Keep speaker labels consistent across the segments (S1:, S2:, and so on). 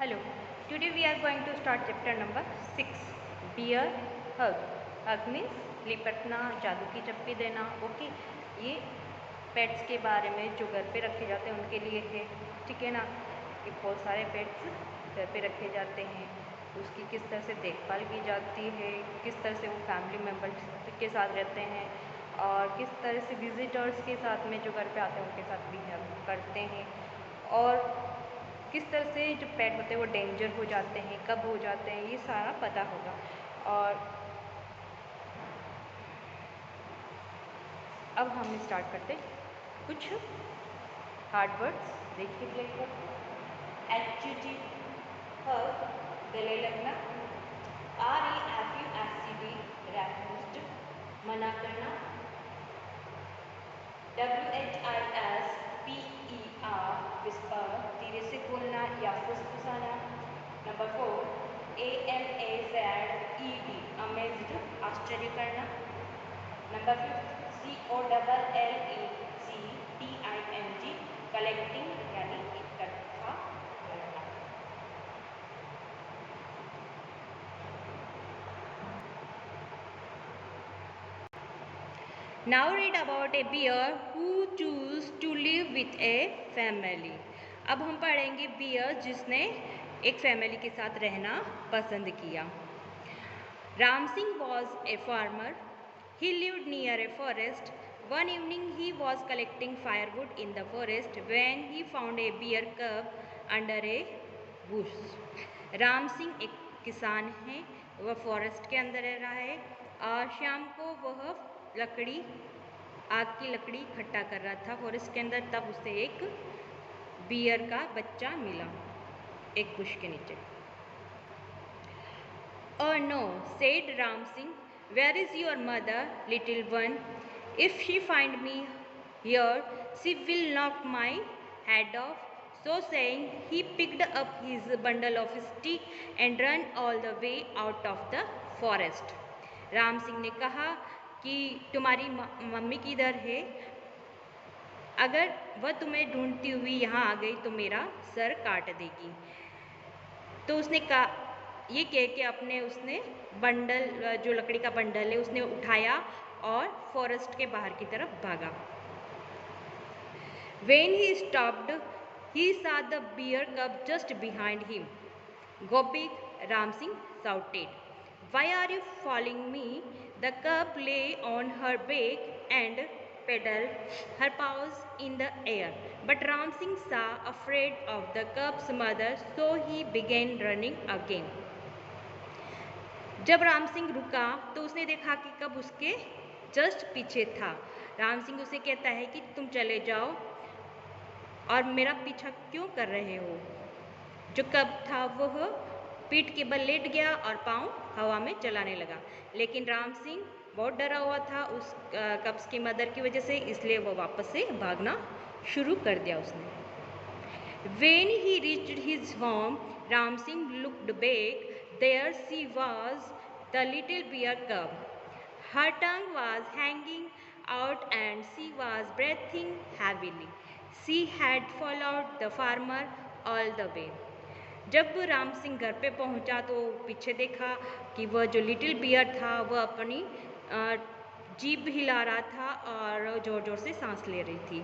S1: Hello, today we are going to start chapter number 6 Bear Hug. Hug means लिपटना, जादू की चप्पी देना. Okay, ये pets के बारे में जो घर पे रखे जाते हैं उनके लिए है. ठीक है ना, कि बहुत सारे पेट्स घर पे रखे जाते हैं, उसकी किस तरह से देखभाल की जाती है, किस तरह से वो फैमिली मेम्बर्स के साथ रहते हैं और किस तरह से विजिटर्स के साथ में जो घर पे आते हैं उनके साथ बिहेव करते हैं और किस तरह से जो पेट होते हैं वो डेंजर हो जाते हैं, कब हो जाते हैं, ये सारा पता होगा. और अब हम स्टार्ट करते हैं कुछ हार्ड वर्ड्स. देखिए HUG हग गले लगना, REFUSCD रेफ्यूज्ड मना करना, WHISPER विस्पर धीरे से बोलना या फुसफुसाना. नंबर 4 AMAZED अमेज्ड आश्चर्य करना. नंबर 5 COLLECTING कलेक्टिंग यानी इकट्ठा करना. Now read about a bear who chose to live with a family. अब हम पढ़ेंगे बियर जिसने एक फैमिली के साथ रहना पसंद किया. Ram Singh was a farmer. He lived near a forest. One evening he was collecting firewood in the forest when he found a bear cub under a bush. Ram Singh एक किसान है, वह फॉरेस्ट के अंदर रह रहा है और शाम को वह आग की लकड़ी इकट्ठा कर रहा था फॉरेस्ट के अंदर. तब उसे एक बियर का बच्चा मिला एक बुश के नीचे. Oh no, said Ram Singh, where is your mother, little one? If she find me here, she will knock my head off. So saying, he picked up his bundle of sticks and ran all the way out of the forest. Ram Singh ने कहा कि तुम्हारी mummy किधर है, अगर वह तुम्हें ढूंढती हुई यहाँ आ गई तो मेरा सर काट देगी. तो उसने कहा, ये कह के उसने बंडल, जो लकड़ी का बंडल है, उसने उठाया और फॉरेस्ट के बाहर की तरफ भागा. When he stopped, he saw the bear cub just behind him. Go big, Ram Singh shouted. Why are you following me? The cub lay on her back and pedaled her paws in the air. But Ram Singh saw afraid of the cub's mother, so he began running again. जब राम सिंह रुका तो उसने देखा कि कब उसके just पीछे था. राम सिंह उसे कहता है कि तुम चले जाओ और मेरा पीछा क्यों कर रहे हो. जो कब था वह पीठ के बल लेट गया और पाँव हवा में चलाने लगा. लेकिन राम सिंह बहुत डरा हुआ था उस कब्स की मदर की वजह से, इसलिए वह वापस से भागना शुरू कर दिया उसने. When he reached his home, Ram Singh looked back. There she was, the little bear cub. Her tongue was hanging out and she was breathing heavily. She had followed the farmer all the way. जब राम सिंह घर पे पहुंचा तो पीछे देखा कि वह जो लिटिल बियर था वह अपनी जीभ हिला रहा था और जोर जोर से सांस ले रही थी.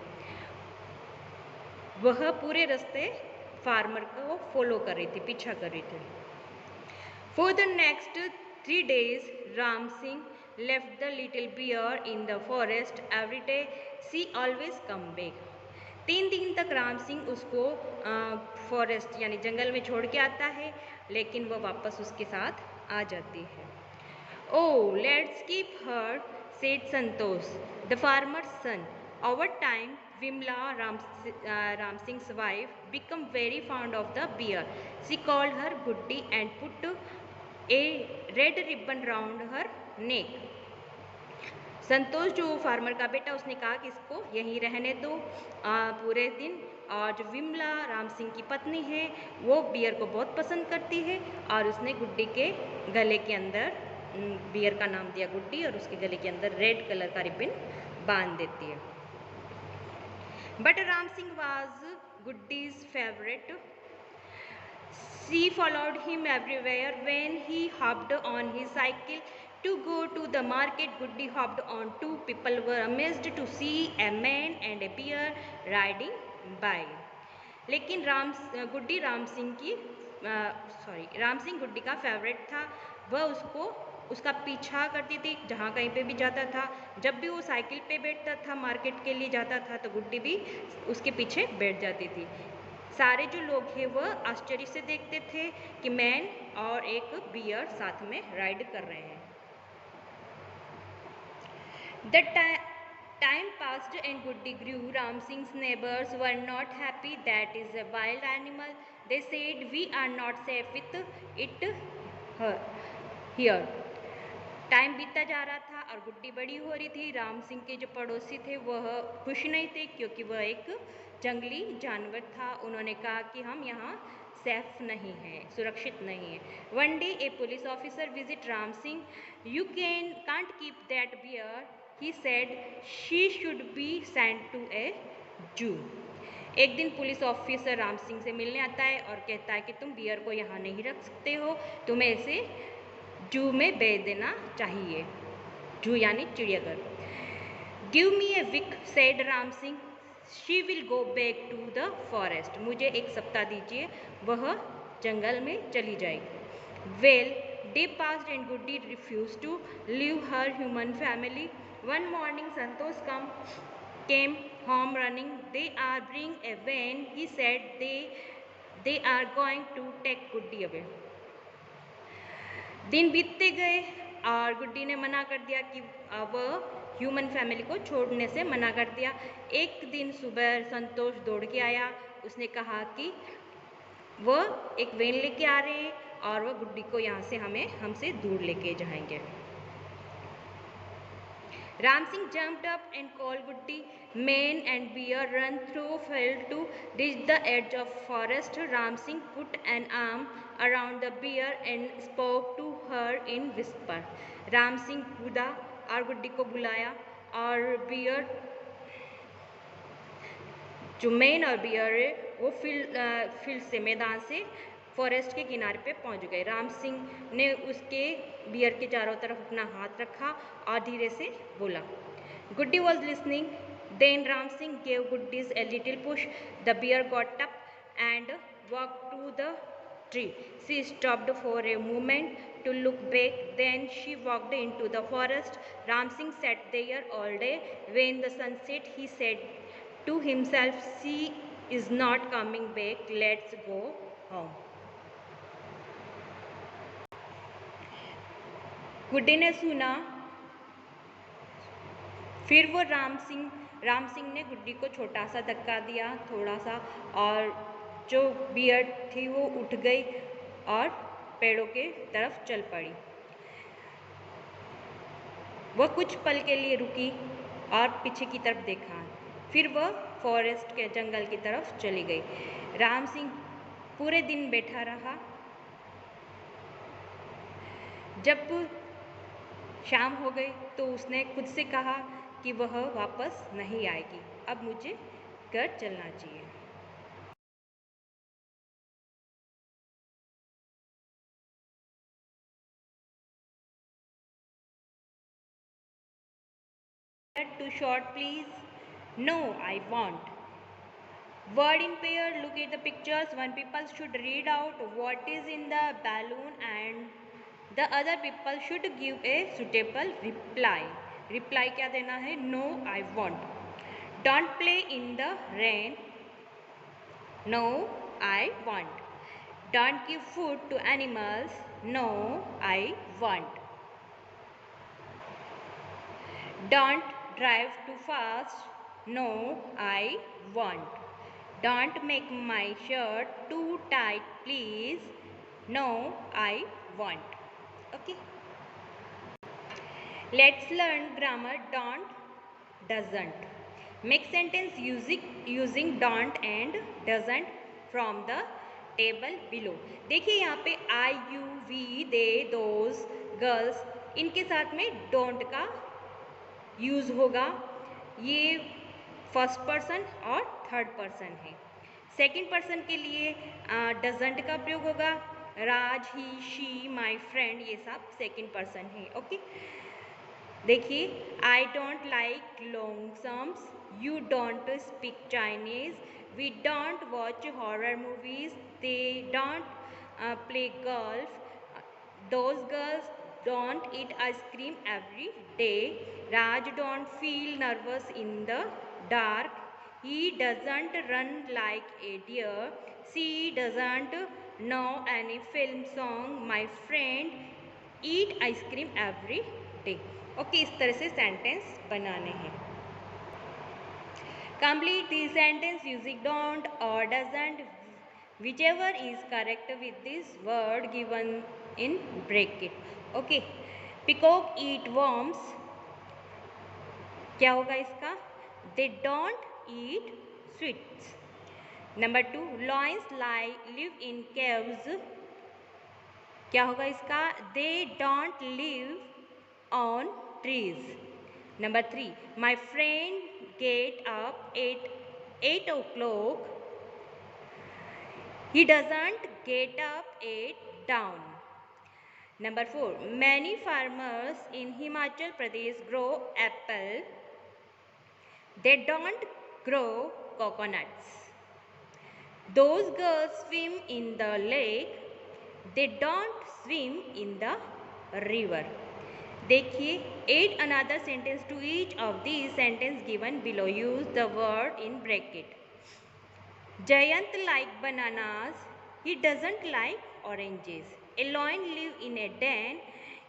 S1: वह पूरे रास्ते फार्मर को फॉलो कर रही थी, पीछा कर रही थी. For the next 3 days, Ram Singh left the little bear in the forest. Every day, she always come back. 3 दिन तक राम सिंह उसको फॉरेस्ट यानी जंगल में छोड़ के आता है, लेकिन वह वापस उसके साथ आ जाती है. Oh, let's keep her, said Santosh, the farmer's son. Over time, Vimla, Ram Singh's wife, became very fond of the bear. She called her Guddi and put a red ribbon round her neck. संतोष जो farmer का बेटा, उसने कहा कि इसको यहीं रहने दो पूरे दिन. और जो विमला राम सिंह की पत्नी है वो बियर को बहुत पसंद करती है और उसने गुड्डी के गले के अंदर, बियर का नाम दिया गुड्डी, और उसके गले के अंदर रेड कलर का रिबन बांध देती है. But Ram Singh was Guddi's favourite. She followed him everywhere. When he hopped on his cycle to go to the market, Goody hopped on. Two people were amazed to see a man and a bear riding by. लेकिन गुड्डी राम सिंह की राम सिंह गुड्डी का favourite था। वह उसका पीछा करती थी जहाँ कहीं पे भी जाता था। जब भी वो साइकिल पे बैठता था, मार्केट के लिए जाता था, तो गुड्डी भी उसके पीछे बैठ जाती थी। सारे जो लोग हैं वह आश्चर्य से देखते थे कि मैन और एक बियर साथ में राइड कर रहे हैं। The time passed and Goody grew. Ram Singh's neighbors were not happy. That is a wild animal. They said, we are not safe with it here. Time बीतता जा रहा था और गुड्डी बड़ी हो रही थी। राम सिंह के जो पड़ोसी थे वह खुश नहीं थे क्योंकि वह एक जंगली जानवर था। उन्होंने कहा कि हम यहाँ सेफ नहीं हैं, सुरक्षित नहीं है। One day a police officer visit Ram Singh. You can't keep that bear, he said, she should be sent to a zoo. एक दिन पुलिस ऑफिसर राम सिंह से मिलने आता है और कहता है कि तुम बियर को यहाँ नहीं रख सकते हो, तुम्हें इसे जू में भेज देना चाहिए। जू यानी चिड़ियाघर। Give me a week, said Ram Singh, she will go back to the forest. मुझे एक सप्ताह दीजिए, वह जंगल में चली जाएगी। Well, day passed and Guddi refuse to leave her human family. One morning Santosh came home running. They are bring a van. He said they are going to take Goody away. दिन बीतते गए और गुड्डी ने मना कर दिया कि वह ह्यूमन फैमिली को छोड़ने से मना कर दिया। एक दिन सुबह संतोष दौड़ के आया। उसने कहा कि वह एक वैन लेके आ रहे हैं और वह गुड्डी को यहाँ से हमसे दूर लेके जाएंगे। Ram Singh jumped up and called Goody. Man and bear ran through field to reach the edge of forest. Ram Singh put an arm around the bear and spoke to her in whisper. Ram Singh कूदा और गुड्डी को बुलाया और beer जो man और beer है वो field से मैदान से फॉरेस्ट के किनारे पे पहुंच गए। राम सिंह ने उसके बियर के चारों तरफ अपना हाथ रखा और धीरे से बोला। Guddi was listening. Then Ram Singh gave Guddi's a little push. The bear got up and walk to the tree. She stopped for a moment to look back. Then she walked into the forest. Ram Singh sat there all day. When the sun set, he said to himself, she is not coming back. Let's go home. गुड्डी ने सुना। फिर वो राम सिंह ने गुड्डी को छोटा सा धक्का दिया, थोड़ा सा, और जो बियर थी वो उठ गई और पेड़ों के तरफ चल पड़ी। वह कुछ पल के लिए रुकी और पीछे की तरफ देखा। फिर वह फॉरेस्ट के जंगल की तरफ चली गई। राम सिंह पूरे दिन बैठा रहा। जब शाम हो गई तो उसने खुद से कहा कि वह वापस नहीं आएगी। अब मुझे घर चलना चाहिए। Too short, please. No, I won't. Word in pair. Look at the pictures. One people should read out what is in the balloon and the other people should give a suitable reply. Reply क्या देना है? No, I won't. Don't play in the rain. No, I won't. Don't give food to animals. No, I won't. Don't drive too fast. No, I won't. Don't make my shirt too tight, please. No, I won't. Okay. Let's learn grammar. Don't, doesn't. Make sentence using don't and doesn't from the table below. देखिए यहाँ पे I, you, we, they, those, girls, इनके साथ में don't का use होगा। ये first person और थर्ड पर्सन है। सेकंड पर्सन के लिए डजंट का प्रयोग होगा, राज, ही, शी, माई फ्रेंड, ये सब सेकंड पर्सन है। ओके, देखिए, I don't like long sums, you don't speak Chinese, we don't watch horror movies, they don't play golf, those girls don't eat ice cream every day, Raj don't feel nervous in the dark, he doesn't run like a deer, she doesn't know any film song, my friend eat ice cream every day। Okay, इस तरह से sentence बनाने हैं। Complete the sentence using don't or doesn't, whichever is correct with this word given in bracket। Okay, peacock eat worms, क्या होगा इसका? They don't eat sweets। Number 2, lions live in caves, क्या होगा इसका? They don't live on trees। Number 3, my friend get up at 8 o'clock, he doesn't get up at dawn। Number 4, many farmers in Himachal Pradesh grow apple, they don't grow coconuts। Those girls swim in the lake, they don't swim in the river। देखिए, add another sentence to each of these sentences given below, use the word in bracket। Jayant like bananas, he doesn't like oranges, a lion live in a den,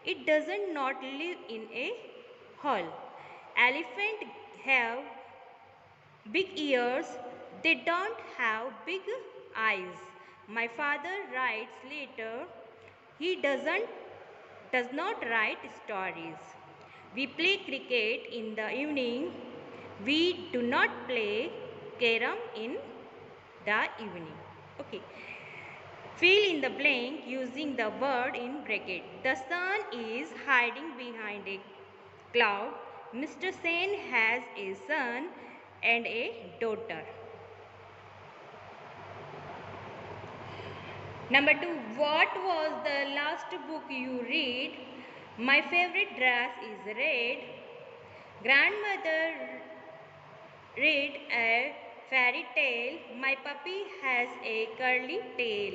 S1: it doesn't not live in a hall, elephant have big ears, they don't have big eyes, my father writes letter, he does not write stories, we play cricket in the evening, we do not play carom in the evening। Okay, fill in the blank using the word in bracket। The sun is hiding behind a cloud, Mr. Sen has a son and a daughter। Number 2, what was the last book you read? My favorite dress is red, grandmother read a fairy tale, my puppy has a curly tail,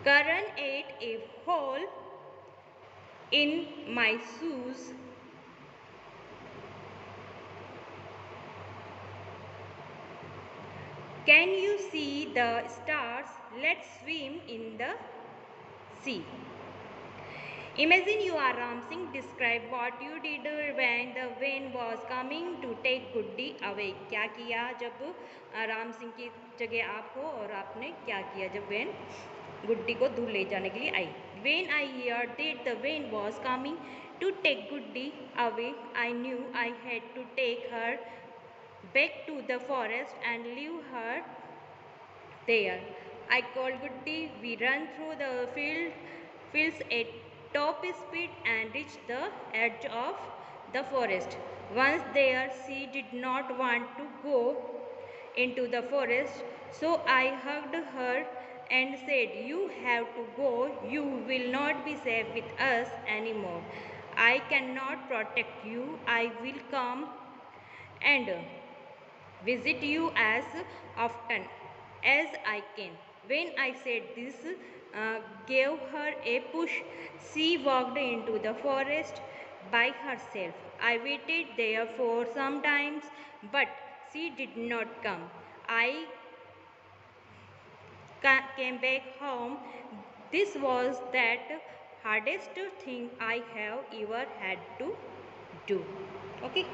S1: Karan ate a hole in my shoes, can you see the stars, let's swim in the sea। Imagine you are Ram Singh, describe what you did when the wind was coming to take Guddi away। क्या किया जब राम सिंह की जगह आप हो और आपने क्या किया जब वेन गुड्डी को दूर ले जाने के लिए आई। When I heard that the wind was coming to take Guddi away, I knew I had to take her back to the forest and leave her there। I called Gutti, we ran through the fields at top speed and reached the edge of the forest। Once there, she did not want to go into the forest, so I hugged her and said, you have to go, you will not be safe with us anymore, I cannot protect you, I will come and visit you as often as I can। When I said this, gave her a push, she walked into the forest by herself। I waited there for some time, but she did not come। I came back home, this was that hardest thing I have ever had to do। Okay,